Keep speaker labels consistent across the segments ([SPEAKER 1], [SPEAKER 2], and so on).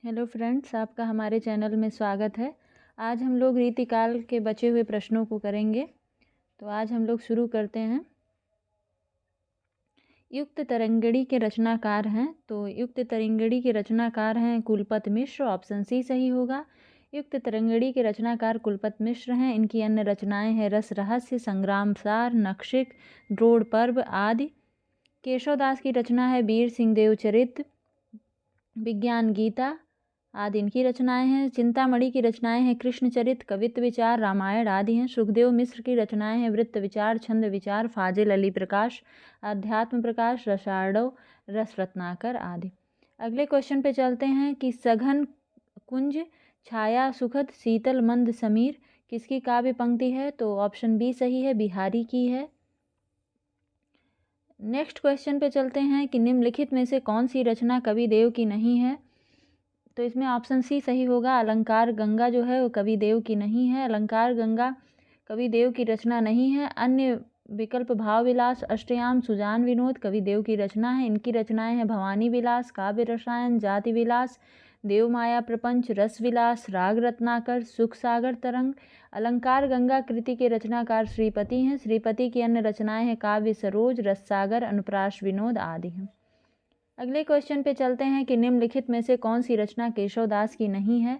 [SPEAKER 1] Hello friends, आपका हमारे channel में स्वागत है। आज हम लोग रीतिकाल के बचे हुए प्रश्नों को करेंगे। तो आज हम लोग शुरू करते हैं। युक्त तरंगिणी के रचनाकार हैं, तो युक्त तरंगिणी के रचनाकार हैं कुलपत मिश्र, ऑप्शन सी सही होगा। युक्त तरंगिणी के रचनाकार कुलपत मिश्र हैं। इनकी अन्य रचनाएं हैं रस रहस्य, संग्राम सार, नखशिख, द्रोण पर्व आदि। केशवदास की रचना है वीर सिंह देव चरित, विज्ञान गीता आदि इनकी रचनाएं हैं। चिंतामणि की रचनाएं हैं कृष्णचरित, कवित्व विचार, रामायण आदि हैं। सुखदेव मिश्र की रचनाएं हैं वृत्त विचार, छंद विचार, फाजिल अली प्रकाश, अध्यात्म प्रकाश, रसार्णव, रस रत्नाकर आदि। अगले क्वेश्चन पे चलते हैं कि सघन कुंज, छाया सुखद, शीतल मंद समीर किसकी काव्य पंक्ति है? तो ऑप्शन बी सही है, बिहारी की है। नेक्स्ट क्वेश्चन पे चलते हैं कि निम्नलिखित में से कौन सी रचना कवि देव की नहीं है? तो इसमें ऑप्शन सी सही होगा। अलंकार गंगा जो है वो कवि देव की नहीं है। अलंकार गंगा कवि देव की रचना नहीं है। अन्य विकल्प भाव विलास, अष्टयाम, सुजान विनोद कवि देव की रचना है। इनकी रचनाएं हैं भवानी विलास, काव्य रसायन, जाति विलास, देव माया प्रपंच, रस विलास, राग रत्नाकर, सुख सागर तरंग। अलंकार गंगा कृति के रचनाकार श्रीपति हैं। श्रीपति की अन्य रचनाएं हैं काव्य सरोज, रस सागर, अनुप्रास विनोद आदि हैं। अगले क्वेश्चन पे चलते हैं कि निम्नलिखित में से कौन सी रचना केशवदास की नहीं है?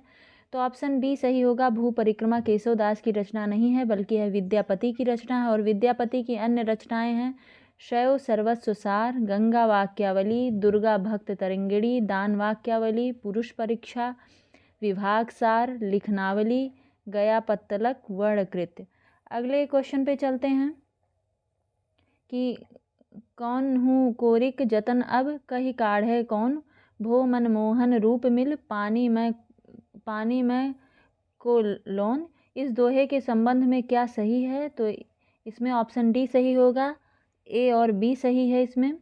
[SPEAKER 1] तो ऑप्शन बी सही होगा। भू परिक्रमा केशवदास की रचना नहीं है, बल्कि यह विद्यापति की रचना है। और विद्यापति की अन्य रचनाएं हैं शैव सर्वस्व सार, गंगा वाक्यावली, दुर्गा भक्त तरंगिणी, दान वाक्यावली, पुरुष परीक्षा, विभाग सार, लिखनावली, गया पत्तलक, वर्णकृत। अगले क्वेश्चन पे चलते हैं कि कौन हूँ कोरिक जतन अब कही काढ़े कौन, भो मनमोहन रूप मिल पानी में को लोन। इस दोहे के संबंध में क्या सही है? तो इसमें ऑप्शन डी सही होगा। ए और बी सही है इसमें।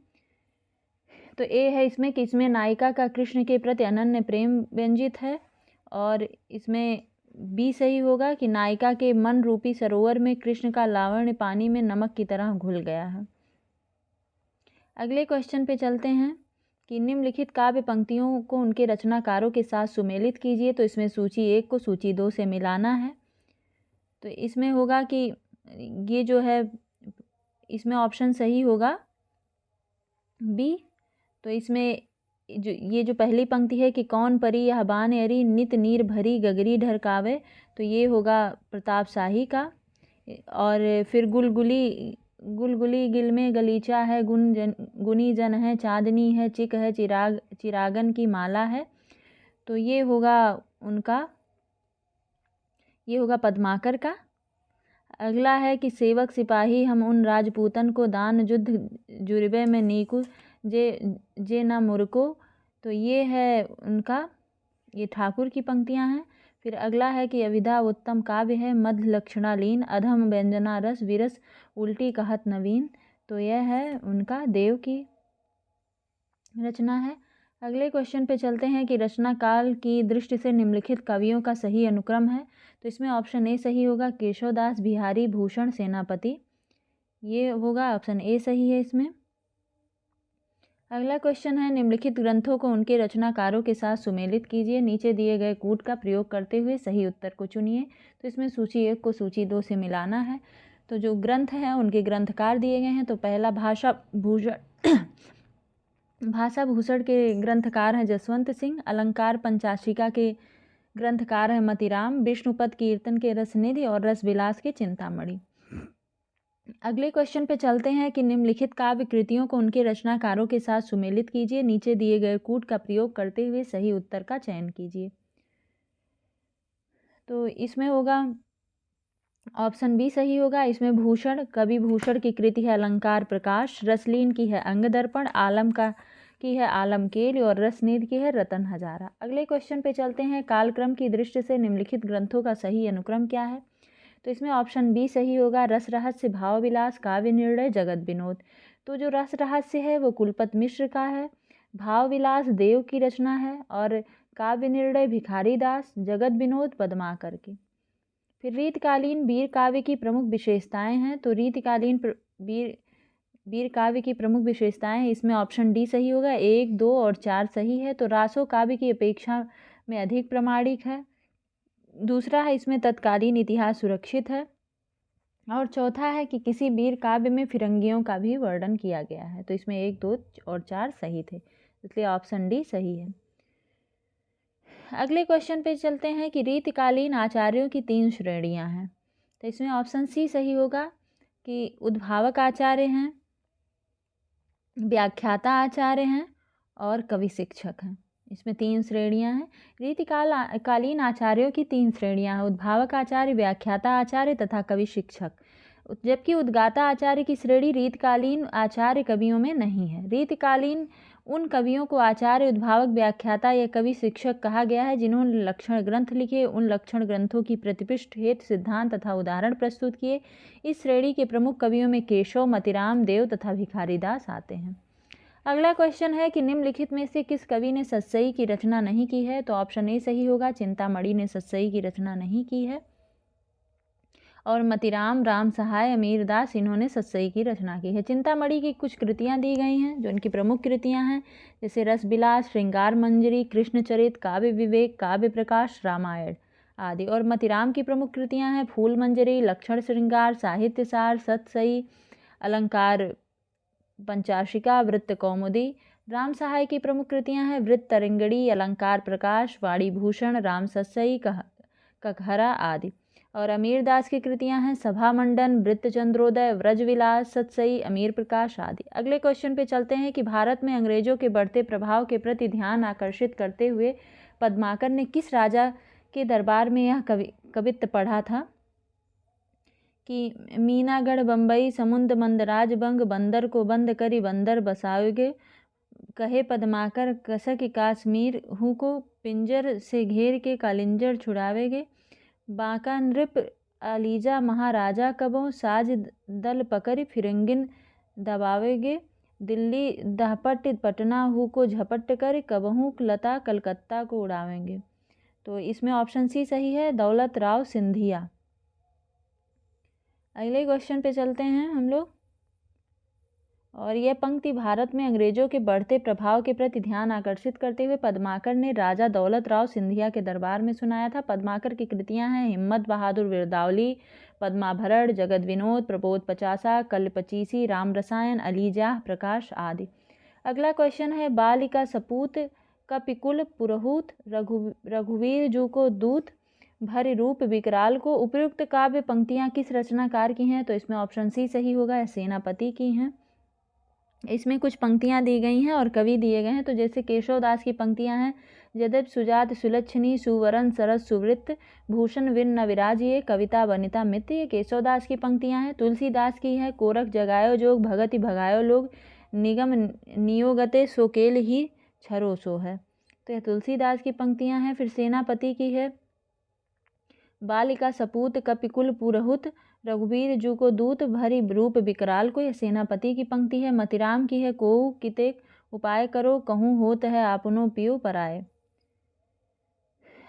[SPEAKER 1] तो ए है इसमें कि इसमें नायिका का कृष्ण के प्रति अनन्य प्रेम व्यंजित है। और इसमें बी सही होगा कि नायिका के मन रूपी सरोवर में कृष्ण का लावण्य पानी में नमक की तरह घुल गया है। अगले क्वेश्चन पे चलते हैं कि निम्नलिखित काव्य पंक्तियों को उनके रचनाकारों के साथ सुमेलित कीजिए। तो इसमें सूची 1 को सूची 2 से मिलाना है। तो इसमें होगा कि ये जो है इसमें ऑप्शन सही होगा बी। तो इसमें ये जो पहली पंक्ति है कि कौन परी यह बान अरी, नित नीर भरी गगरी ढरकावे, तो ये होगा प्रताप शाही का। और फिर गुलगुली गिल में गलीचा है, गुनी जन है, चांदनी है, चिक है, चिरागन की माला है, तो ये होगा पद्माकर का। अगला है कि सेवक सिपाही हम उन राजपूतन को, दान युद्ध जुर्बे में नीकू जे न मुरको, तो ये है उनका, ये ठाकुर की पंक्तियां हैं। फिर अगला है कि अविधा उत्तम काव्य है, मध्य लक्षणालीन, अधम व्यंजना रस विरस उल्टी कहत नवीन, तो यह है उनका देव की रचना है। अगले क्वेश्चन पे चलते हैं कि रचना काल की दृष्टि से निम्नलिखित कवियों का सही अनुक्रम है। तो इसमें ऑप्शन ए सही होगा। केशवदास, बिहारी, भूषण, सेनापति, ये होगा ऑप्शन ए सही है इसमें। अगला क्वेश्चन है निम्नलिखित ग्रंथों को उनके रचनाकारों के साथ सुमेलित कीजिए। नीचे दिए गए कूट का प्रयोग करते हुए सही उत्तर को चुनिए। तो इसमें सूची 1 को सूची 2 से मिलाना है। तो जो ग्रंथ हैं उनके ग्रंथकार दिए गए हैं। तो पहला भाषा भूषण के ग्रंथकार हैं जसवंत सिंह। अलंकार पंचाशिका के ग्रंथकार हैं मतिराम। विष्णुपद कीर्तन के रसनिधि और रसविलास के चिंतामणि। अगले क्वेश्चन पे चलते हैं कि निम्नलिखित काव्य कृतियों को उनके रचनाकारों के साथ सुमेलित कीजिए। नीचे दिए गए कूट का प्रयोग करते हुए सही उत्तर का चयन कीजिए। तो इसमें होगा ऑप्शन बी सही होगा। इसमें भूषण, कवि भूषण की कृति है अलंकार प्रकाश, रसलीन की है अंग दर्पण, आलम की है आलम केल और रसनिधि की है रतन हजारा। अगले क्वेश्चन पे चलते हैं कालक्रम की दृष्टि से निम्नलिखित ग्रंथों का सही अनुक्रम क्या है? तो इसमें ऑप्शन बी सही होगा। रस रहस्य, भाव विलास, काव्य निर्णय, जगत विनोद। तो जो रस रहस्य है वो कुलपत मिश्र का है, भाव विलास देव की रचना है और काव्य निर्णय भिखारी दास, जगत विनोद पद्माकर की। फिर रीतकालीन वीर काव्य की प्रमुख विशेषताएं हैं। तो रीतकालीन वीर वीर काव्य की प्रमुख विशेषताएं हैं, इसमें ऑप्शन डी सही होगा, 1, 2 और 4 सही है। तो रासो काव्य की अपेक्षा में अधिक प्रामाणिक है। दूसरा है इसमें तत्कालीन इतिहास सुरक्षित है। और चौथा है कि किसी वीर काव्य में फिरंगियों का भी वर्णन किया गया है। तो इसमें 1, 2 और 4 सही थे, इसलिए ऑप्शन डी सही है। अगले क्वेश्चन पे चलते हैं कि रीतिकालीन आचार्यों की 3 श्रेणियां हैं। तो इसमें ऑप्शन सी सही होगा कि उद्भावक आचार्य हैं, व्याख्याता आचार्य हैं और कवि शिक्षक हैं। इसमें 3 श्रेणियां हैं। रीतिकालीन आचार्यों की 3 श्रेणियां हैं, उद्भावक आचार्य, व्याख्याता आचार्य तथा कवि शिक्षक। जबकि उद्गाता आचार्य की श्रेणी रीतकालीन आचार्य कवियों में नहीं है। रीतकालीन उन कवियों को आचार्य, उद्भावक, व्याख्याता या कवि शिक्षक कहा गया है जिन्होंने लक्षण ग्रंथ लिखे, उन लक्षण ग्रंथों की प्रतिपुष्ट हेतु सिद्धांत तथा उदाहरण प्रस्तुत किए। इस श्रेणी के प्रमुख कवियों में केशव, मतिराम, देव तथा भिखारीदास आते हैं। अगला क्वेश्चन है कि निम्नलिखित में से किस कवि ने सतसई की रचना नहीं की है। तो ऑप्शन ए सही होगा, चिंतामणि ने सतसई की रचना नहीं की है। और मतिराम, राम सहाय, अमीरदास इन्होंने सतसई की रचना की है। चिंतामणि की कुछ कृतियां दी गई हैं जो इनकी प्रमुख कृतियां हैं, जैसे रसबिलास, श्रृंगार मंजरी, कृष्णचरित, काव्य विवेक, काव्य प्रकाश, रामायण आदि। और मतिराम की प्रमुख कृतियां हैं फूल मंजरी, लक्षण श्रृंगार, साहित्य सार, सतसई, अलंकार पंचाशिका, वृत्त कौमुदी। राम सहाय की प्रमुख कृतियां हैं वृत्त तरंगिणी, अलंकार प्रकाश, वाणी भूषण, राम सतसई, ककहरा आदि। और अमीरदास की कृतियां हैं सभा मंडन, वृत्त चंद्रोदय, व्रजविलास, सतसई, अमीर प्रकाश आदि। अगले क्वेश्चन पे चलते हैं कि भारत में अंग्रेजों के बढ़ते प्रभाव के प्रति ध्यान आकर्षित करते हुए पद्माकर ने किस राजा के दरबार में यह कवित्त पढ़ा था कि मीनागढ़ बम्बई समुद्र मंदराज बंग, बंदर को बंद करी बंदर बसाओगे, कहे पद्माकर कसक काश्मीर हूँ को पिंजर से घेर के कालिंजर छुड़ावेगे, बांका नृप अलीजा महाराजा कबों, साज दल पकड़ फिरंगिन दबावेगे, दिल्ली दहपट पटना हूँ को झपट कर कबहू लता कलकत्ता को उड़ावेंगे। तो इसमें ऑप्शन सी सही है, दौलत राव सिंधिया। अगले क्वेश्चन पे चलते हैं हम लोग। और यह पंक्ति भारत में अंग्रेजों के बढ़ते प्रभाव के प्रति ध्यान आकर्षित करते हुए पद्माकर ने राजा दौलत राव सिंधिया के दरबार में सुनाया था। पद्माकर की कृतियां हैं हिम्मत बहादुर वीरदावली, पद्माभरण, जगत विनोद, प्रबोध पचासा, कल पचीसी, राम रसायन, अलीजाह प्रकाश आदि। अगला क्वेश्चन है बालिका सपूत कपिकुल पुरहूत, रघुवीर जू को दूत, भर रूप विकराल को। उपयुक्त काव्य पंक्तियां किस रचनाकार की हैं। तो इसमें ऑप्शन सी सही होगा, सेनापति की हैं। इसमें कुछ पंक्तियां दी गई हैं और कवि दिए गए हैं। तो जैसे केशवदास की पंक्तियां हैं यद्यप सुजात सुलक्षणी सुवरण सरस सुवृत्त, भूषण विन न विराजिए, कविता वनिता मित्र, ये केशवदास की पंक्तियां हैं। तुलसीदास की है कोरख जगायो जोग, भगति भगायो लोग, निगम नियोगते सोकेल ही छरोसो है। तो यह तुलसीदास की पंक्तियां हैं। फिर सेनापति की है बालिका सपूत कपिकुल पुरहुत, रघुवीर जू को दूत, भरी रूप विकराल को, यह सेनापति की पंक्ति है। मतिराम की है कोऊ कितेक उपाय करो, कहूँ होत है आपनो पियो पराए।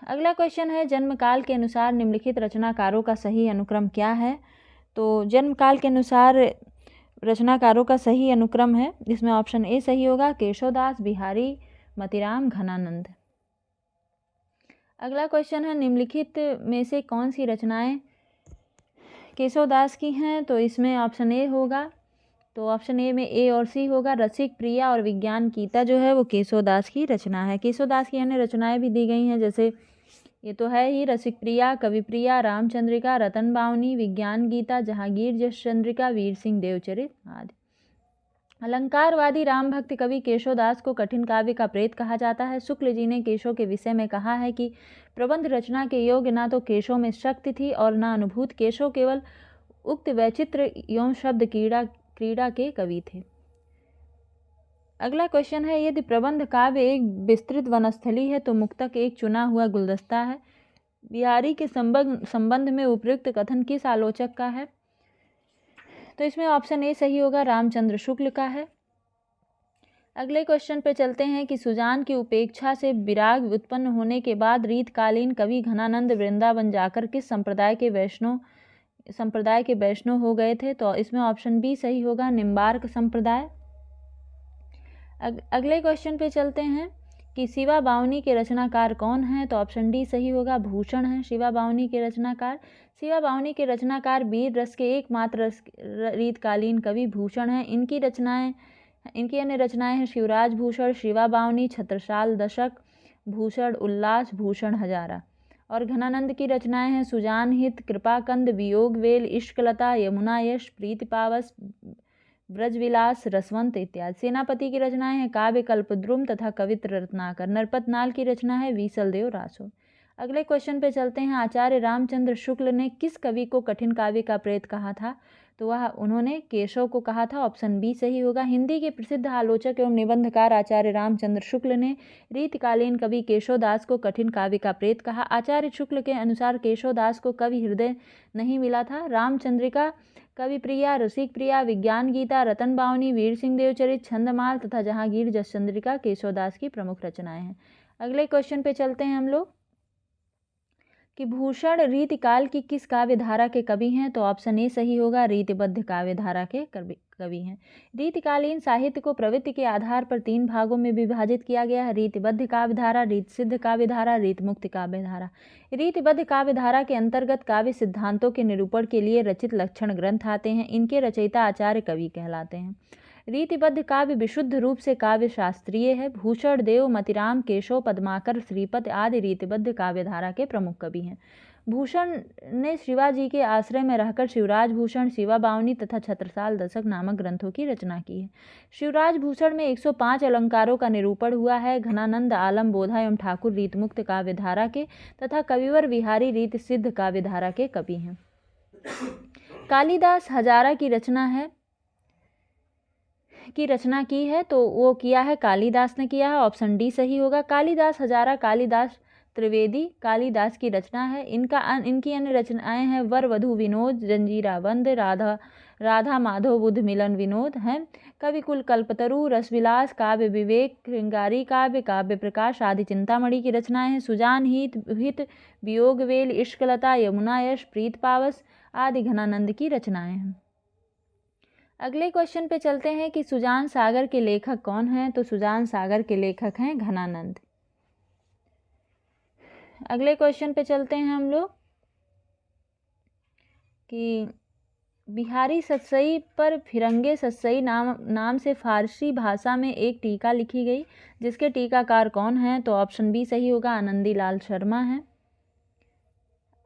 [SPEAKER 1] अगला क्वेश्चन है जन्मकाल के अनुसार निम्नलिखित रचनाकारों का सही अनुक्रम क्या है। तो जन्मकाल के अनुसार रचनाकारों का सही अनुक्रम है, जिसमें ऑप्शन ए सही होगा, केशवदास, बिहारी, मतिराम, घनानंद। अगला क्वेश्चन है निम्नलिखित में से कौन सी रचनाएं केशवदास की हैं। तो इसमें ऑप्शन ए होगा, तो ऑप्शन ए में ए और सी होगा। रसिक प्रिया और विज्ञान गीता जो है वो केशवदास की रचना है। केशवदास की अन्य रचनाएं भी दी गई हैं, जैसे ये तो है ही रसिक प्रिया, कवि प्रिया, रामचंद्रिका, रतन बावनी, विज्ञान गीता, जहांगीर जस चंद्रिका, वीर सिंह देवचरित आदि। अलंकारवादी राम भक्त कवि केशवदास को कठिन काव्य का प्रेत कहा जाता है। शुक्ल जी ने केशव के विषय में कहा है कि प्रबंध रचना के योग्य ना तो केशव में शक्ति थी और ना अनुभूत, केशव केवल उक्त वैचित्र एवं शब्द क्रीड़ा के कवि थे। अगला क्वेश्चन है यदि प्रबंध काव्य एक विस्तृत वनस्थली है तो मुक्तक एक चुना हुआ गुलदस्ता है। बिहारी के संबंध में उपयुक्त कथन किस आलोचक का है। तो इसमें ऑप्शन ए सही होगा, रामचंद्र शुक्ल का है। अगले क्वेश्चन पे चलते हैं कि सुजान की उपेक्षा से विराग उत्पन्न होने के बाद रीतकालीन कवि घनानंद वृंदावन जाकर किस संप्रदाय के वैष्णव संप्रदाय के वैष्णव हो गए थे, तो इसमें ऑप्शन बी सही होगा, निम्बार्क संप्रदाय। अगले क्वेश्चन पे चलते हैं कि शिवा बावनी के रचनाकार कौन हैं, तो ऑप्शन डी सही होगा, भूषण हैं शिवा बावनी के रचनाकार। शिवा बावनी के रचनाकार वीर रस के एकमात्र रीतकालीन कवि भूषण हैं। इनकी अन्य रचनाएं हैं शिवराज भूषण, शिवा बावनी, छत्रसाल दशक, भूषण उल्लास, भूषण हजारा। और घनानंद की रचनाएं हैं सुजान हित, कृपाकंद, वियोग वेल, इश्कलता, यमुना यश, प्रीति पावस, ब्रजविलास, रसवंत इत्यादि। सेनापति की रचनाएं हैं काव्य कल्पद्रुम तथा कवित्र रत्नाकर। नरपत नाल की रचना है वीसलदेव रासो। अगले क्वेश्चन पे चलते हैं। आचार्य रामचंद्र शुक्ल ने किस कवि को कठिन काव्य का प्रेत कहा था, तो वह उन्होंने केशव को कहा था। ऑप्शन बी सही होगा। हिंदी के प्रसिद्ध आलोचक एवं निबंधकार आचार्य रामचंद्र शुक्ल ने रीतिकालीन कवि केशव दास को कठिन काव्य का प्रेत कहा। आचार्य शुक्ल के अनुसार केशव दास को कवि हृदय नहीं मिला था। रामचंद्रिका, कवि प्रिया, रसिक प्रिया, विज्ञान गीता, रतन बावनी, वीर सिंह देवचरित, छंदमाल तथा जहांगीर जसचंद्रिका केशव दास की प्रमुख रचनाएं हैं। अगले क्वेश्चन पे चलते हैं हम लोग कि भूषण रीतिकाल की किस काव्य धारा के कवि हैं, तो ऑप्शन ए सही होगा, रीतिबद्ध काव्य धारा के कवि हैं। रीतिकालीन साहित्य को प्रवृत्ति के आधार पर 3 भागों में विभाजित किया गया है, रीतिबद्ध काव्य धारा, रीतसिद्ध काव्य धारा, रीतमुक्त काव्य धारा। रीतिबद्ध काव्य धारा के अंतर्गत काव्य सिद्धांतों के निरूपण के लिए रचित लक्षण ग्रंथ आते हैं। इनके रचयिता आचार्य कवि कहलाते हैं। रीतिबद्ध काव्य विशुद्ध रूप से काव्य शास्त्रीय है। भूषण, देव, मतिराम, केशव, पद्माकर, श्रीपत आदि रीतिबद्ध काव्य धारा के प्रमुख कवि हैं। भूषण ने शिवाजी के आश्रय में रहकर शिवराज भूषण, शिवा बावनी तथा छत्रसाल दशक नामक ग्रंथों की रचना की है। शिवराज भूषण में 105 अलंकारों का निरूपण हुआ है। घनानंद, आलम, बोधा एवं ठाकुर रीतमुक्त काव्य धारा के तथा कविवर बिहारी रीत सिद्ध काव्य धारा के कवि हैं। कालिदास हजारा की रचना की है, तो वो किया है कालिदास ने किया है। ऑप्शन डी सही होगा। कालिदास हजारा कालिदास त्रिवेदी कालिदास की रचना है। इनकी अन्य रचनाएं हैं वर वधु विनोद, जंजीरा बंद, राधा माधव बुध मिलन विनोद हैं। कविकुल कल्पतरु, रसविलास, काव्य विवेक, श्रृंगारी काव्य, काव्य प्रकाश आदि चिंतामणि की रचनाएं हैं। सुजान हित, वियोग वेल, इश्कलता, यमुना यश, प्रीत पावस आदि घनानंद की रचनाएं हैं। अगले क्वेश्चन पे चलते हैं कि सुजान सागर के लेखक कौन हैं, तो सुजान सागर के लेखक हैं घनानंद। अगले क्वेश्चन पे चलते हैं हम लोग कि बिहारी सतसई पर फिरंगे सतसई नाम से फारसी भाषा में एक टीका लिखी गई, जिसके टीकाकार कौन हैं, तो ऑप्शन बी सही होगा, आनंदी लाल शर्मा हैं।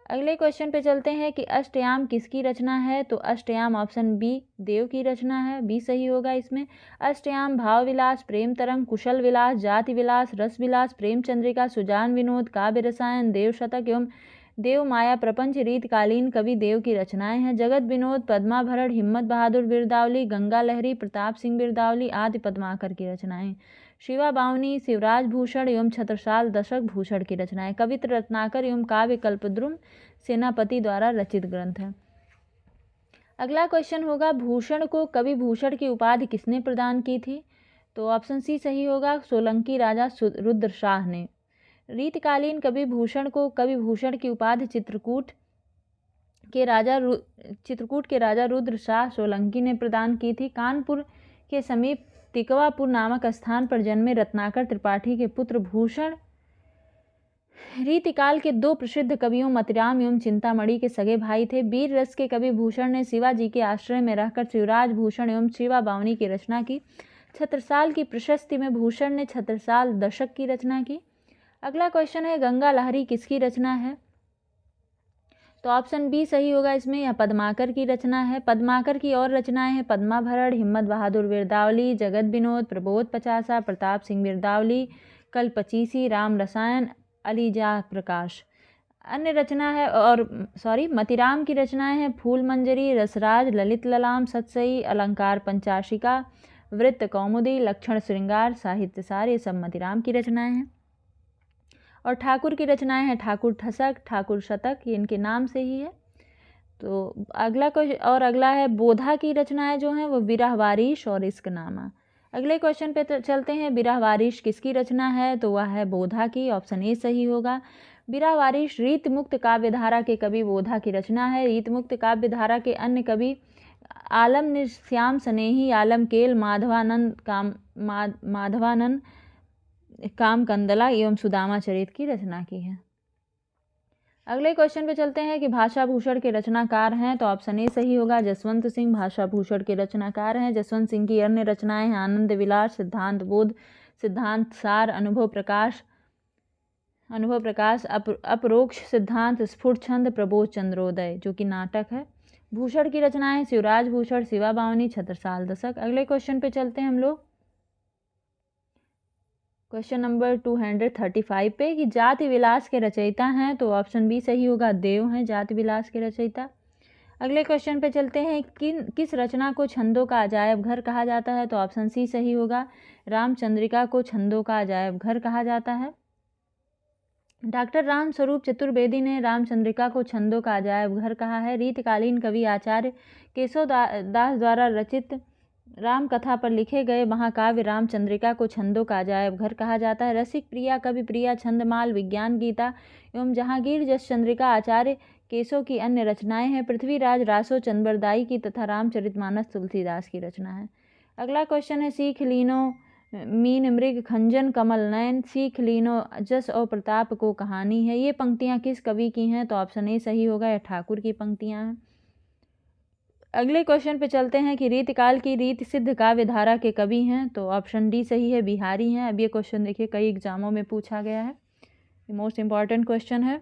[SPEAKER 1] अगले क्वेश्चन पे चलते हैं कि अष्टयाम किसकी रचना है, तो अष्टयाम ऑप्शन बी देव की रचना है, बी सही होगा इसमें। अष्टयाम भाव विलास, प्रेम तरंग, कुशल विलास, जाति विलास, रस विलास, प्रेम चंद्रिका, सुजान विनोद, काव्य रसायन, देव शतक एवं देव माया प्रपंच रीतकालीन कवि देव की रचनाएं हैं। जगत विनोद, पद्माभरण, हिम्मत बहादुर बिरदावली, गंगा लहरी, प्रताप सिंह बिरदावली आदि पद्माकर की रचनाएं। शिवा बावनी, शिवराज भूषण एवं छत्रसाल दशक भूषण की रचनाएं। कवित्र रत्नाकर एवं काव्य कल्पद्रुम सेनापति द्वारा रचित ग्रंथ है। अगला क्वेश्चन होगा भूषण को कवि भूषण की उपाधि किसने प्रदान की थी, तो ऑप्शन सी सही होगा, सोलंकी राजा रुद्र शाह ने। रीतकालीन कवि भूषण को कवि भूषण की उपाधि चित्रकूट के राजा रुद्र शाह सोलंकी ने प्रदान की थी। कानपुर के समीप तिकवापुर नामक स्थान पर जन्मे रत्नाकर त्रिपाठी के पुत्र भूषण रीतिकाल के 2 प्रसिद्ध कवियों मतिराम एवं चिंतामणि के सगे भाई थे। वीर रस के कवि भूषण ने शिवाजी के आश्रय में रहकर शिवराज भूषण एवं शिवा बावनी की रचना की। छत्रसाल की प्रशस्ति में भूषण ने छत्रसाल दशक की रचना की। अगला क्वेश्चन है गंगा लहरी किसकी रचना है, तो ऑप्शन बी सही होगा इसमें, यह पद्माकर की रचना है। पद्माकर की और रचनाएं हैं पद्माभरण, हिम्मत बहादुर बिरदावली, जगत विनोद, प्रबोध पचासा, प्रताप सिंह बिरदावली, कल पचीसी, राम रसायन, अलीजा प्रकाश। अन्य रचना है मतिराम की रचनाएं हैं फूल मंजरी, रसराज, ललित ललाम, सतसई, अलंकार पंचाशिका, वृत्त कौमुदी, लक्षण श्रृंगार, साहित्य सार, ये सब मतिराम की रचनाएं हैं। और ठाकुर की रचनाएं हैं ठाकुर ठसक, ठाकुर शतक, ये इनके नाम से ही है। तो अगला है बोधा की रचनाएं जो हैं वो विरह वारिश और इश्कनामा। अगले क्वेश्चन पे चलते हैं, विरह वारिश किसकी रचना है, तो वह है बोधा की, ऑप्शन ए सही होगा। बीरावारिश रीतमुक्त काव्यधारा के कवि बोधा की रचना है। रीतमुक्त काव्यधारा के अन्य कवि आलम श्याम स्नेही, आलम केल, माधवानंद कामकंदला एवं सुदामा चरित की रचना की है। अगले क्वेश्चन पे चलते हैं कि भाषा भूषण के रचनाकार हैं, तो ऑप्शन ए सही होगा, जसवंत सिंह भाषा भूषण के रचनाकार हैं। जसवंत सिंह की अन्य रचनाएं हैं आनंद विलास, सिद्धांत बोध, सिद्धांत सार, अनुभव प्रकाश, अपरोक्ष सिद्धांत, स्फुट छंद, प्रबोध चंद्रोदय जो कि नाटक है। भूषण की रचनाएं शिवराज भूषण, शिवा बावनी, छत्रसाल दशक। अगले क्वेश्चन पे चलते हैं हम लोग क्वेश्चन नंबर 235 पे कि जाति विलास के रचयिता हैं, तो ऑप्शन बी सही होगा, देव हैं जाति विलास के रचयिता। अगले क्वेश्चन पे चलते हैं किस रचना को छंदों का अजायब घर कहा जाता है, तो ऑप्शन सी सही होगा, रामचंद्रिका को छंदों का अजायब घर कहा जाता है। डॉक्टर राम स्वरूप चतुर्वेदी ने रामचंद्रिका को छंदों का अजायब घर कहा है। रीतकालीन कवि आचार्य केशव दास द्वारा रचित राम कथा पर लिखे गए महाकाव्य रामचंद्रिका को छंदों का अजायब घर कहा जाता है। रसिक प्रिया, कवि प्रिया, छंदमाल, विज्ञान गीता एवं जहांगीर जस चंद्रिका आचार्य केशव की अन्य रचनाएं हैं। पृथ्वीराज रासो चंद्रबरदाई की तथा रामचरितमानस तुलसीदास की रचना है। अगला क्वेश्चन है सीख लीनो मीन मृग खंजन कमल नयन, सीख लीनो जस और प्रताप को कहानी है। ये पंक्तियां किस कवि की हैं, तो ऑप्शन ए सही होगा, यह ठाकुर की पंक्तियां हैं। अगले क्वेश्चन पे चलते हैं कि रीतकाल की रीत सिद्ध काव्य धारा के कवि हैं, तो ऑप्शन डी सही है, बिहारी हैं। अब ये क्वेश्चन देखिए कई एग्जामों में पूछा गया है, मोस्ट इम्पॉर्टेंट क्वेश्चन है।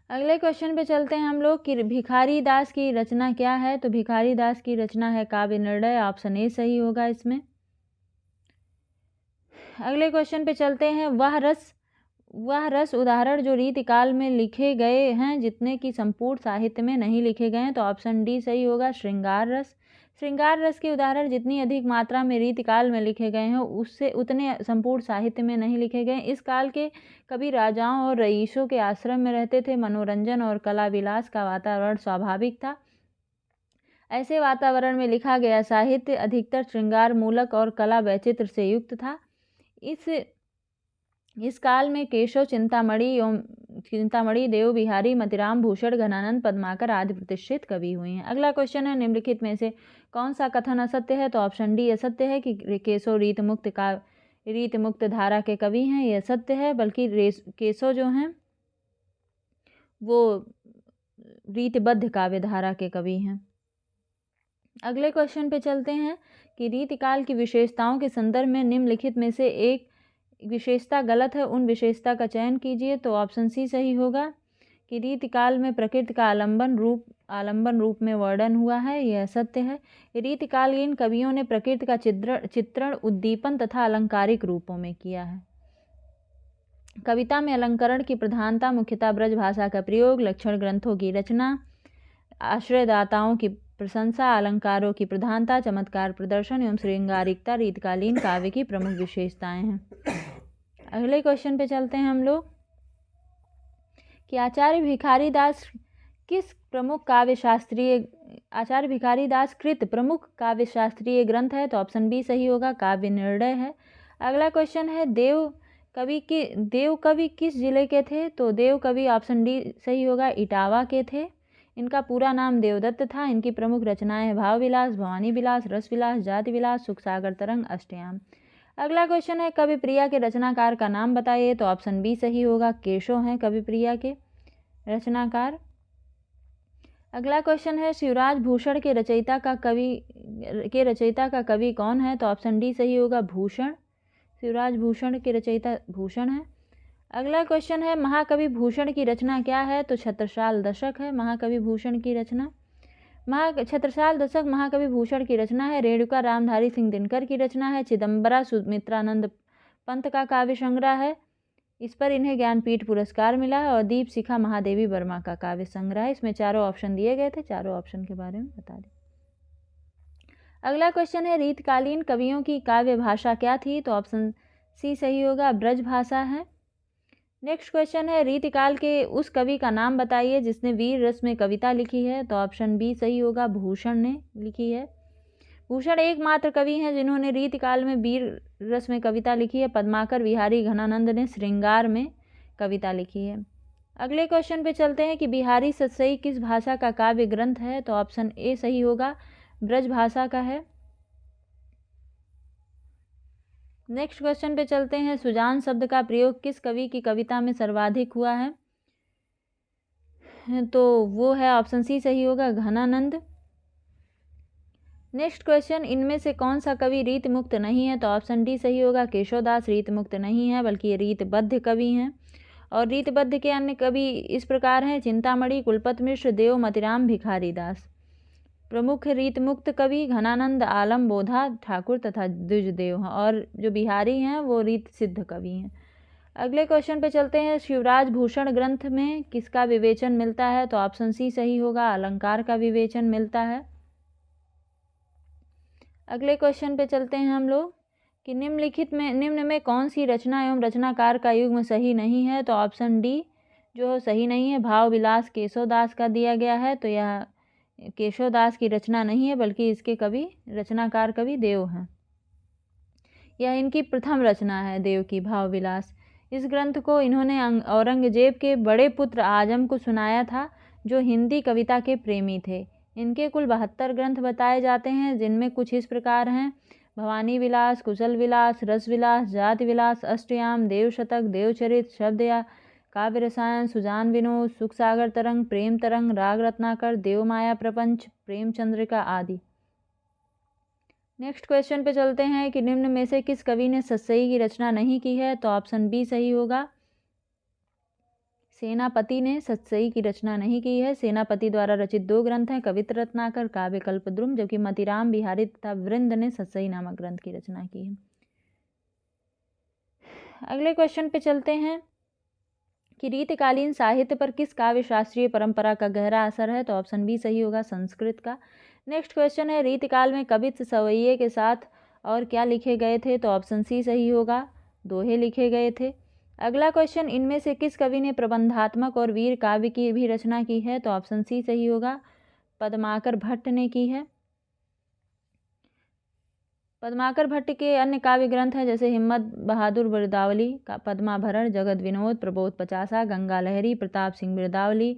[SPEAKER 1] अगले क्वेश्चन पे चलते हैं हम लोग कि भिखारी दास की रचना क्या है, तो भिखारी दास की रचना है काव्य निर्णय, ऑप्शन ए सही होगा इसमें। अगले क्वेश्चन पे चलते हैं वह रस उदाहरण जो रीतिकाल में लिखे गए हैं जितने की संपूर्ण साहित्य में नहीं लिखे गए हैं, तो ऑप्शन डी सही होगा, श्रृंगार रस। श्रृंगार रस के उदाहरण जितनी अधिक मात्रा में रीतिकाल में लिखे गए हैं उससे उतने संपूर्ण साहित्य में नहीं लिखे गए। इस काल के कभी राजाओं और रईसों के आश्रम में रहते थे। मनोरंजन और कला विलास का वातावरण स्वाभाविक था। ऐसे वातावरण में लिखा गया साहित्य अधिकतर श्रृंगार मूलक और कला वैचित्र से युक्त था। इस काल में केशव, चिंतामणि, देव बिहारी, मतिराम भूषण, घनानंद पद्माकर आदि प्रतिष्ठित कवि हुए हैं। अगला क्वेश्चन है निम्नलिखित में से कौन सा कथन असत्य है, तो ऑप्शन डी असत्य है कि केशव रीतमुक्त धारा के कवि हैं, यह सत्य है, बल्कि केशव जो हैं वो रीतबद्ध काव्य धारा के कवि हैं। अगले क्वेश्चन पे चलते हैं कि रीतिकाल की विशेषताओं के संदर्भ में निम्नलिखित में से एक विशेषता गलत है, उन विशेषता का चयन कीजिए, तो ऑप्शन सी सही होगा कि रीतिकाल में प्रकृति का आलंबन रूप में वर्णन हुआ है, यह सत्य है। रीतिकालीन कवियों ने प्रकृति का चित्रण उद्दीपन तथा अलंकारिक रूपों में किया है। कविता में अलंकरण की प्रधानता, मुख्यतः ब्रज भाषा का प्रयोग, लक्षण ग्रंथों की रचना, आश्रयदाताओं की प्रशंसा, अलंकारों की प्रधानता, चमत्कार प्रदर्शन एवं श्रृंगारिकता रीतकालीन काव्य की प्रमुख विशेषताएं हैं। अगले क्वेश्चन पे चलते हैं हम लोग कि आचार्य भिखारी दास कृत प्रमुख काव्य शास्त्रीय ग्रंथ है, तो ऑप्शन बी सही होगा, काव्य निर्णय है। अगला क्वेश्चन है देव कवि किस जिले के थे, तो देव कवि ऑप्शन डी सही होगा, इटावा के थे। इनका पूरा नाम देवदत्त था। इनकी प्रमुख रचनाएं हैं भाव विलास, भवानी विलास, रस विलास, जाति विलास, सुख सागर तरंग, अष्टयाम। अगला क्वेश्चन है कवि प्रिया के रचनाकार का नाम बताइए, तो ऑप्शन बी सही होगा, केशव हैं कवि प्रिया के रचनाकार। अगला क्वेश्चन है शिवराज भूषण के रचयिता का कवि कौन है, तो ऑप्शन डी सही होगा, भूषण। शिवराज भूषण के रचयिता भूषण है। अगला क्वेश्चन है महाकवि भूषण की रचना क्या है, तो छत्रसाल दशक है महाकवि भूषण की रचना। छत्रसाल दशक महाकवि भूषण की रचना है। रेणुका रामधारी सिंह दिनकर की रचना है। चिदम्बरा सुमित्रानंद पंत का काव्य संग्रह है, इस पर इन्हें ज्ञानपीठ पुरस्कार मिला है। और दीप शिखा महादेवी वर्मा का काव्य संग्रह है। इसमें चारों ऑप्शन दिए गए थे, चारों ऑप्शन के बारे में बता दें। अगला क्वेश्चन है रीतकालीन कवियों की काव्य भाषा क्या थी, तो ऑप्शन सी सही होगा, ब्रज भाषा है। नेक्स्ट क्वेश्चन है रीतिकाल के उस कवि का नाम बताइए जिसने वीर रस में कविता लिखी है, तो ऑप्शन बी सही होगा, भूषण ने लिखी है। भूषण एकमात्र कवि हैं जिन्होंने रीतिकाल में वीर रस में कविता लिखी है। पद्माकर, बिहारी, घनानंद ने श्रृंगार में कविता लिखी है। अगले क्वेश्चन पे चलते हैं कि बिहारी सतसई किस भाषा का काव्य ग्रंथ है, तो ऑप्शन ए सही होगा, ब्रज भाषा का है। नेक्स्ट क्वेश्चन पे चलते हैं, सुजान शब्द का प्रयोग किस कवि की कविता में सर्वाधिक हुआ है, तो वो है ऑप्शन सी सही होगा, घनानंद। नेक्स्ट क्वेश्चन, इनमें से कौन सा कवि रीत मुक्त नहीं है, तो ऑप्शन डी सही होगा, केशवदास रीत मुक्त नहीं है बल्कि ये रीतबद्ध कवि हैं। और रीतबद्ध के अन्य कवि इस प्रकार हैं, चिंतामणि, कुलपत मिश्र, देव, मतिराम, भिखारी दास। प्रमुख रीत मुक्त कवि घनानंद, आलम, बोधा ठाकुर तथा द्विजदेव हैं, और जो बिहारी हैं वो रीत सिद्ध कवि हैं। अगले क्वेश्चन पे चलते हैं, शिवराज भूषण ग्रंथ में किसका विवेचन मिलता है, तो ऑप्शन सी सही होगा, अलंकार का विवेचन मिलता है। अगले क्वेश्चन पे चलते हैं हम लोग कि निम्न में कौन सी रचना एवं रचनाकार का युग्म सही नहीं है, तो ऑप्शन डी जो सही नहीं है, भाव विलास केशवदास का दिया गया है, तो यह केशवदास की रचना नहीं है बल्कि इसके कवि रचनाकार कवि देव हैं। यह इनकी प्रथम रचना है, देव की भाव विलास। इस ग्रंथ को इन्होंने औरंगजेब के बड़े पुत्र आजम को सुनाया था, जो हिंदी कविता के प्रेमी थे। इनके कुल 72 ग्रंथ बताए जाते हैं, जिनमें कुछ इस प्रकार हैं, भवानी विलास, कुशल विलास, रस विलास, जाति विलास, अष्टयाम, देव शतक, देवचरित, शब्द या काव्य रसायन, सुजान विनोद, सुख सागर तरंग, प्रेम तरंग, राग रत्नाकर, देवमाया प्रपंच, प्रेम चंद्रिका आदि। नेक्स्ट क्वेश्चन पे चलते हैं कि निम्न में से किस कवि ने सतसई की रचना नहीं की है, तो ऑप्शन बी सही होगा, सेनापति ने सतसई की रचना नहीं की है। सेनापति द्वारा रचित 2 ग्रंथ हैं, कवित्र रत्नाकर, काव्य कल्पद्रुम, जबकि मतिराम, बिहारी तथा वृंद ने सतसई नामक ग्रंथ की रचना की है। अगले क्वेश्चन पे चलते हैं कि रीतकालीन साहित्य पर किस काव्य शास्त्रीय परंपरा का गहरा असर है, तो ऑप्शन बी सही होगा, संस्कृत का। नेक्स्ट क्वेश्चन है, रीतकाल में कवित्त सवैये के साथ और क्या लिखे गए थे, तो ऑप्शन सी सही होगा, दोहे लिखे गए थे। अगला क्वेश्चन, इनमें से किस कवि ने प्रबंधात्मक और वीर काव्य की भी रचना की है, तो ऑप्शन सी सही होगा, पद्माकर भट्ट ने की है। पद्माकर भट्ट के अन्य काव्य ग्रंथ हैं, जैसे हिम्मत बहादुर बिरदावली, पद्माभरण, जगत विनोद, प्रबोध पचासा, गंगा लहरी, प्रताप सिंह बिरदावली,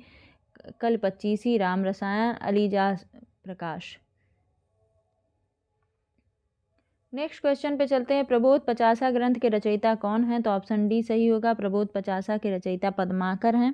[SPEAKER 1] कल पच्चीसी, राम रसायन, अलीजा प्रकाश। नेक्स्ट क्वेश्चन पे चलते हैं, प्रबोध पचासा ग्रंथ के रचयिता कौन हैं, तो ऑप्शन डी सही होगा, प्रबोध पचासा के रचयिता पद्माकर हैं।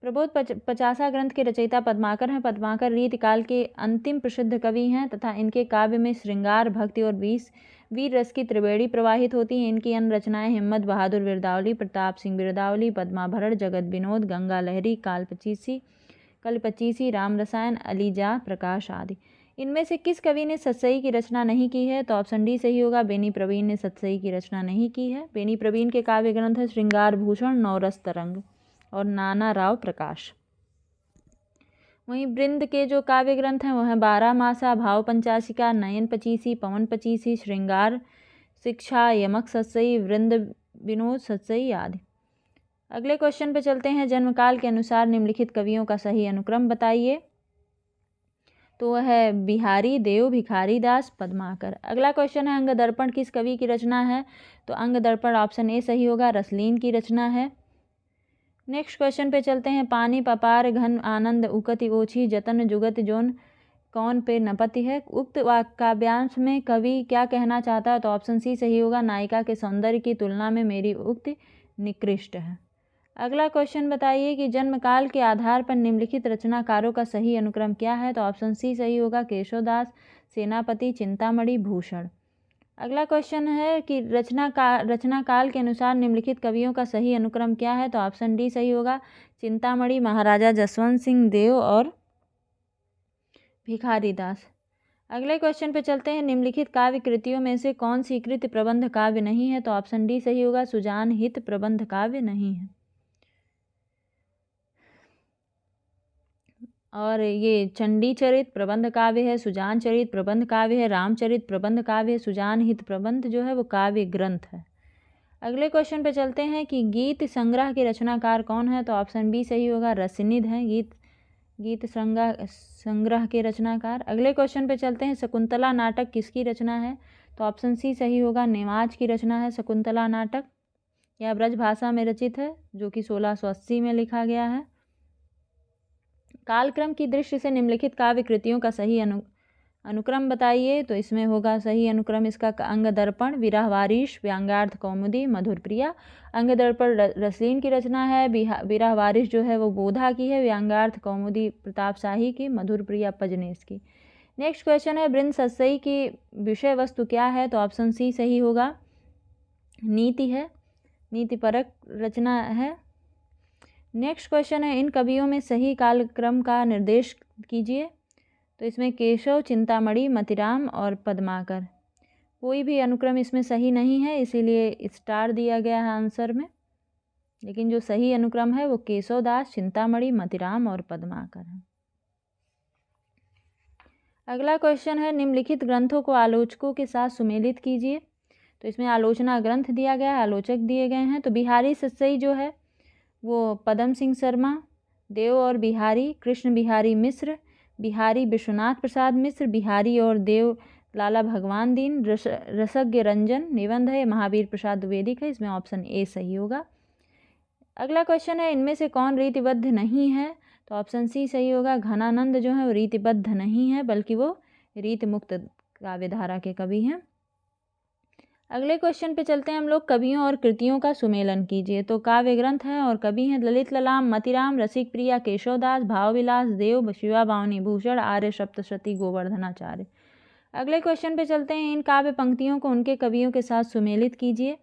[SPEAKER 1] प्रबोध पचासा ग्रंथ के रचयिता पद्माकर हैं। पद्माकर रीतकाल के अंतिम प्रसिद्ध कवि हैं तथा इनके काव्य में श्रृंगार, भक्ति और वीर रस की त्रिवेणी प्रवाहित होती हैं। इनकी अन्य रचनाएं हिम्मत बहादुर बिरदावली, प्रताप सिंह बिरदावली, पद्माभरण, जगत विनोद, गंगा लहरी, कल पच्चीसी, राम रसायन, अलीजा प्रकाश आदि। इनमें से किस कवि ने सतसई की रचना नहीं की है, तो ऑप्शन डी सही होगा, बेनी प्रवीण ने सतसई की रचना नहीं की है। बेनी प्रवीण के काव्य ग्रंथ है श्रृंगार भूषण, नवरस तरंग और नाना राव प्रकाश। वहीं वृंद के जो काव्य ग्रंथ हैं वो हैं 12 मासा, भाव पंचाशिका, नयन पचीसी, पवन पचीसी, श्रृंगार शिक्षा, यमक सतसई, वृंद विनोद सतसई आदि। अगले क्वेश्चन पे चलते हैं, जन्मकाल के अनुसार निम्नलिखित कवियों का सही अनुक्रम बताइए, तो वह है बिहारी, देव, भिखारी दास, पद्माकर। अगला क्वेश्चन है, अंग दर्पण किस कवि की रचना है, तो अंग दर्पण ऑप्शन ए सही होगा, रसलीन की रचना है। नेक्स्ट क्वेश्चन पे चलते हैं, पानी पपार घन आनंद उकति ओछी जतन जुगत जोन कौन पे नपति है। उक्त काव्यांश में कवि क्या कहना चाहता है, तो ऑप्शन सी सही होगा, नायिका के सौंदर्य की तुलना में मेरी उक्ति निकृष्ट है। अगला क्वेश्चन बताइए कि जन्मकाल के आधार पर निम्नलिखित रचनाकारों का सही अनुक्रम क्या है, तो ऑप्शन सी सही होगा, केशवदास, सेनापति, चिंतामणि, भूषण। अगला क्वेश्चन है कि रचनाकाल के अनुसार निम्नलिखित कवियों का सही अनुक्रम क्या है, तो ऑप्शन डी सही होगा, चिंतामणि, महाराजा जसवंत सिंह देव और भिखारी दास। अगले क्वेश्चन पे चलते हैं, निम्नलिखित काव्य कृतियों में से कौन सी कृति प्रबंध काव्य नहीं है, तो ऑप्शन डी सही होगा, सुजान हित प्रबंध काव्य नहीं है। और ये चंडी चरित प्रबंध काव्य है, सुजान चरित प्रबंध काव्य है, रामचरित प्रबंध काव्य है, सुजान हित प्रबंध जो है वो काव्य ग्रंथ है। अगले क्वेश्चन पे चलते हैं कि गीत संग्रह के रचनाकार कौन है, तो ऑप्शन बी सही होगा, रसनिध हैं गीत संग्रह के रचनाकार। अगले क्वेश्चन पे चलते हैं, शकुंतला नाटक किसकी रचना है, तो ऑप्शन सी सही होगा, नेवाज की रचना है शकुंतला नाटक। यह ब्रज भाषा में रचित है, जो कि 1680 में लिखा गया है। कालक्रम की दृष्टि से निम्नलिखित काव्य कृतियों का सही अनुक्रम बताइए। तो इसमें होगा सही अनुक्रम इसका अंग दर्पण, विरह वारिश, व्यंग्यार्थ कौमुदी, मधुर प्रिया। अंग दर्पण रसलीन की रचना है, विरह वारिश जो है वो बोधा की है, व्यंग्यार्थ कौमुदी प्रताप शाही की, मधुर प्रिया पजनेस की। नेक्स्ट क्वेश्चन है बृंद सत्सई की विषय वस्तु क्या है। तो ऑप्शन सी सही होगा, नीति है, नीति परक रचना है। नेक्स्ट क्वेश्चन है इन कवियों में सही कालक्रम का निर्देश कीजिए। तो इसमें केशव, चिंतामणि, मतिराम और पद्माकर, कोई भी अनुक्रम इसमें सही नहीं है, इसीलिए स्टार दिया गया है आंसर में। लेकिन जो सही अनुक्रम है वो केशवदास, चिंतामणि, मतिराम और पद्माकर है। अगला क्वेश्चन है निम्नलिखित ग्रंथों को आलोचकों के साथ सुमेलित कीजिए। तो इसमें आलोचना ग्रंथ दिया गया है, आलोचक दिए गए हैं। तो बिहारी सत्सई जो है वो पदम सिंह शर्मा, देव और बिहारी, कृष्ण बिहारी मिश्र, बिहारी विश्वनाथ प्रसाद मिश्र, बिहारी और देव लाला भगवान दीन, रसज्ञ रंजन निबंध है, महावीर प्रसाद द्विवेदी है। इसमें ऑप्शन ए सही होगा। अगला क्वेश्चन है इनमें से कौन रीतिबद्ध नहीं है। तो ऑप्शन सी सही होगा, घनानंद जो है वो रीतिबद्ध नहीं है, बल्कि वो रीति मुक्त काव्यधारा के कवि हैं। अगले क्वेश्चन पे चलते हैं हम लोग, कवियों और कृतियों का सुमेलन कीजिए। तो काव्य ग्रंथ हैं और कवि हैं ललित ललाम, मतिराम, रसिक प्रिया, केशवदास, भावविलास, देव, शिवा बावनी भूषण, आर्य सप्तशती, गोवर्धनाचार्य। अगले क्वेश्चन पे चलते हैं, इन काव्य पंक्तियों को उनके कवियों के साथ सुमेलित कीजिए।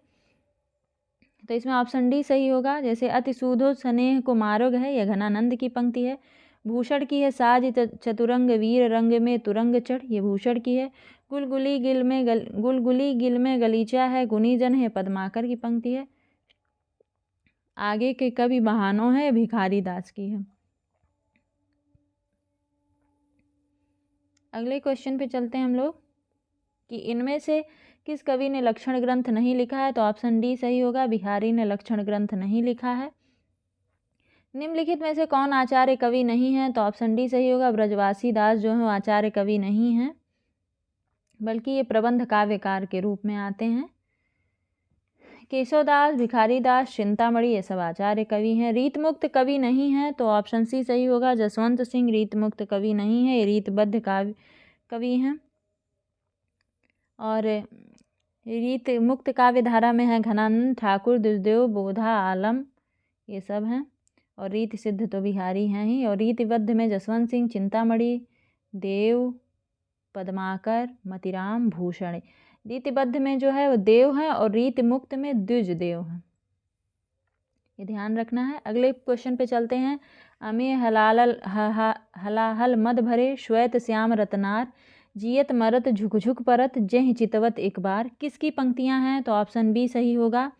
[SPEAKER 1] तो इसमें ऑप्शन डी सही होगा। जैसे अति सूधो स्नेह को मार्ग है, यह घनानंद की पंक्ति है। भूषण की है, साज चतुरंग वीर रंग में तुरंग चढ़, ये भूषण की है। गुलगुली गिल में गलीचा है, गुनीजन है, पद्माकर की पंक्ति है। आगे के कवि बहानो है, भिखारी दास की है। अगले क्वेश्चन पे चलते हैं हम लोग कि इनमें से किस कवि ने लक्षण ग्रंथ नहीं लिखा है। तो ऑप्शन डी सही होगा, बिहारी ने लक्षण ग्रंथ नहीं लिखा है। निम्नलिखित में से कौन आचार्य कवि नहीं है। तो ऑप्शन डी सही होगा, ब्रजवासी दास जो है आचार्य कवि नहीं है, बल्कि ये प्रबंध काव्यकार के रूप में आते हैं। केशवदास, भिखारी दास, चिंतामणि ये सब आचार्य कवि हैं। रीतमुक्त कवि नहीं है। तो ऑप्शन सी सही होगा, जसवंत सिंह रीतमुक्त कवि नहीं है, ये रीतबद्ध कवि हैं। और रीत मुक्त काव्य धारा में है घनानंद ठाकुर, दुर्देव, बोधा, आलम ये सब हैं। और रीत सिद्ध तो बिहारी हैं ही। और रीतिबद्ध में जसवंत सिंह, चिंतामणि, देव, पद्माकर, मतिराम, भूषण। रीतिबद्ध में जो है वो देव है और रीति मुक्त में द्विज देव हैं, ये ध्यान रखना है। अगले क्वेश्चन पे चलते हैं, अमे हलाहल मद भरे, श्वेत श्याम रतनार, जियत मरत झुक परत, जह चितवत एक बार, किसकी पंक्तियां हैं। तो ऑप्शन बी सही होगा,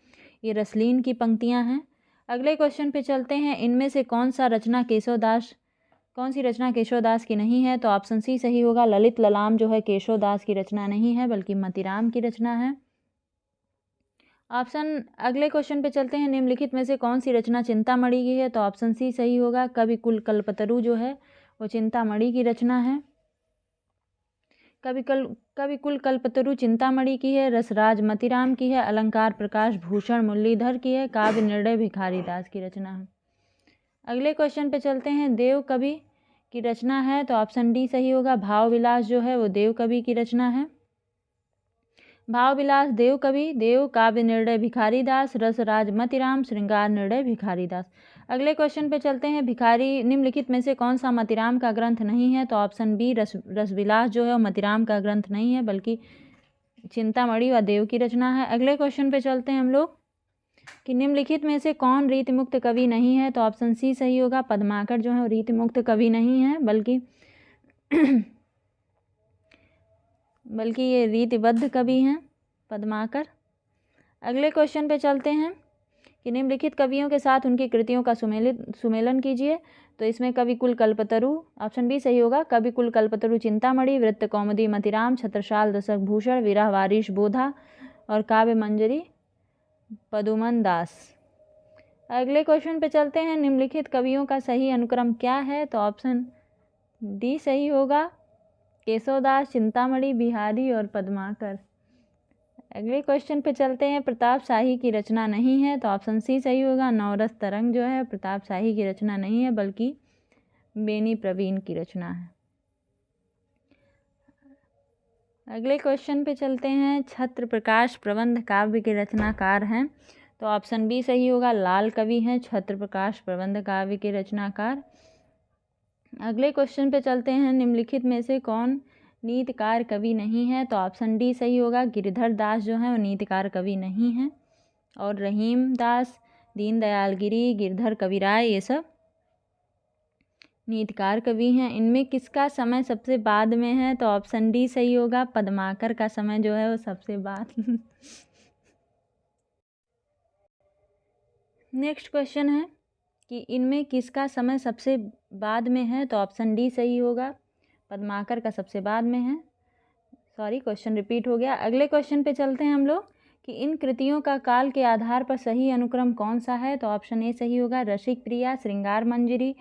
[SPEAKER 1] ये रसलीन की पंक्तियां हैं। अगले क्वेश्चन पे चलते हैं, इनमें से कौन सी रचना केशवदास की नहीं है। तो ऑप्शन सी सही होगा, ललित ललाम जो है केशवदास की रचना नहीं है, बल्कि मतिराम की रचना है। अगले क्वेश्चन पे चलते हैं, निम्नलिखित में से कौन सी रचना चिंतामणि की है। तो ऑप्शन सी सही होगा, कवि कुल कल्पतरु जो है वो चिंतामणि की रचना है। कवि कुल कल्पतरु चिंतामणि की है। रसराज मतिराम की है। अलंकार प्रकाश भूषण मुरलीधर की है। काव्य निर्णय भिखारी दास की रचना है। अगले क्वेश्चन पे चलते हैं, देव कवि की रचना है। तो ऑप्शन डी सही होगा, भाव विलास जो है वो देव कवि की रचना है। भाव विलास देव कवि, देव काव्य निर्णय भिखारी दास, रसराज मतिराम, श्रृंगार निर्णय भिखारी दास। अगले क्वेश्चन पे चलते हैं, भिखारी निम्नलिखित में से कौन सा मतिराम का ग्रंथ नहीं है। तो ऑप्शन बी रसविलास जो है वो मतिराम का ग्रंथ नहीं है, बल्कि चिंतामणि व देव की रचना है। अगले क्वेश्चन पे चलते हैं हम लोग कि निम्नलिखित में से कौन रीतिमुक्त कवि नहीं है। तो ऑप्शन सी सही होगा, पद्माकर जो है वो रीतिमुक्त कवि नहीं है, बल्कि ये रीतिबद्ध कवि हैं पद्माकर। अगले क्वेश्चन पे चलते हैं कि निम्नलिखित कवियों के साथ उनकी कृतियों का सुमेलन कीजिए। तो इसमें कवि कुल कल्पतरु ऑप्शन बी सही होगा, कवि कुल कल्पतरु चिंतामणि, वृत्त कौमुदी मतिराम, छत्रसाल दशक भूषण, विरह वारिश बोधा और काव्य मंजरी पदुमन दास। अगले क्वेश्चन पे चलते हैं, निम्नलिखित कवियों का सही अनुक्रम क्या है। तो ऑप्शन डी सही होगा, केशवदास, चिंतामणि, बिहारी और पद्माकर। अगले क्वेश्चन पे चलते हैं। प्रताप शाही की रचना नहीं है, तो ऑप्शन सी सही होगा। नवरस तरंग जो है प्रताप शाही की रचना नहीं है, बल्कि बेनी प्रवीण की रचना है। अगले क्वेश्चन पे चलते हैं। छत्र प्रकाश प्रबंध काव्य के रचनाकार हैं, तो ऑप्शन बी सही होगा। लाल कवि हैं छत्र प्रकाश प्रबंध काव्य के रचनाकार। अगले क्वेश्चन पे चलते हैं। निम्नलिखित में से कौन नीतिकार कवि नहीं है, तो ऑप्शन डी सही होगा। गिरिधर दास जो हैं वो नीतिकार कवि नहीं हैं, और रहीम दास, दीनदयाल गिरी, गिरधर कविराय ये सब नीतिकार कवि हैं। इनमें किसका समय सबसे बाद में है, तो ऑप्शन डी सही होगा। पद्माकर का समय जो है वो सबसे बाद। नेक्स्ट क्वेश्चन है कि इनमें किसका समय सबसे बाद में है, तो ऑप्शन डी सही होगा। पद्माकर का सबसे बाद में है। सॉरी, क्वेश्चन रिपीट हो गया। अगले क्वेश्चन पे चलते हैं हम लोग कि इन कृतियों का काल के आधार पर सही अनुक्रम कौन सा है, तो ऑप्शन ए सही होगा। रसिक प्रिया, श्रृंगार मंजरी,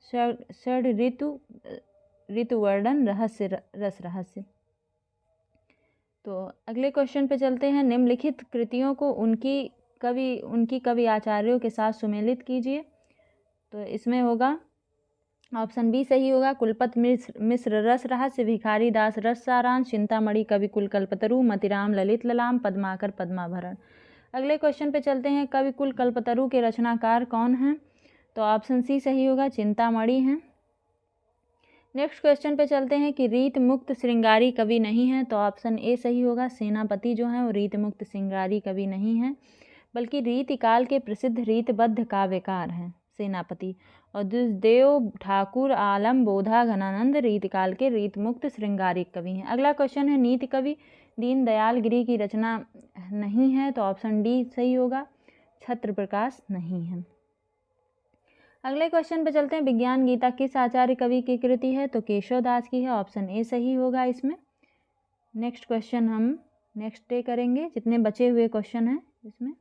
[SPEAKER 1] षड ऋतु, ऋतुवर्णन, रहस्य रस रहस्य। तो अगले क्वेश्चन पे चलते हैं। निम्नलिखित कृतियों को उनकी कवि आचार्यों के साथ सुमेलित कीजिए, तो इसमें होगा ऑप्शन बी सही होगा। कुलपत मिश्र रस रहस्य, भिखारी दास रस सारांश, चिंतामणि कवि कुल कल्पतरु, मतिराम ललित ललाम, पद्माकर पद्माभरण। अगले क्वेश्चन पे चलते हैं। कवि कुल कल्पतरु के रचनाकार कौन हैं, तो ऑप्शन सी सही होगा। चिंतामणि हैं। नेक्स्ट क्वेश्चन पे चलते हैं कि रीत मुक्त श्रृंगारी कवि नहीं है, तो ऑप्शन ए सही होगा। सेनापति जो हैं वो रीत मुक्त श्रृंगारी कवि नहीं हैं, बल्कि रीतिकाल के प्रसिद्ध रीतबद्ध काव्यकार हैं सेनापति। और दुष्देव ठाकुर, आलम बोधा, घनानंद रीतिकाल के रीतमुक्त श्रृंगारिक कवि हैं। अगला क्वेश्चन है। नीति कवि दीनदयाल गिरी की रचना नहीं है, तो ऑप्शन डी सही होगा। छत्र प्रकाश नहीं है। अगले क्वेश्चन पे चलते हैं। विज्ञान गीता किस आचार्य कवि की कृति है, तो केशव दास की है। ऑप्शन ए सही होगा इसमें। नेक्स्ट क्वेश्चन हम नेक्स्ट डे करेंगे, जितने बचे हुए क्वेश्चन हैं इसमें।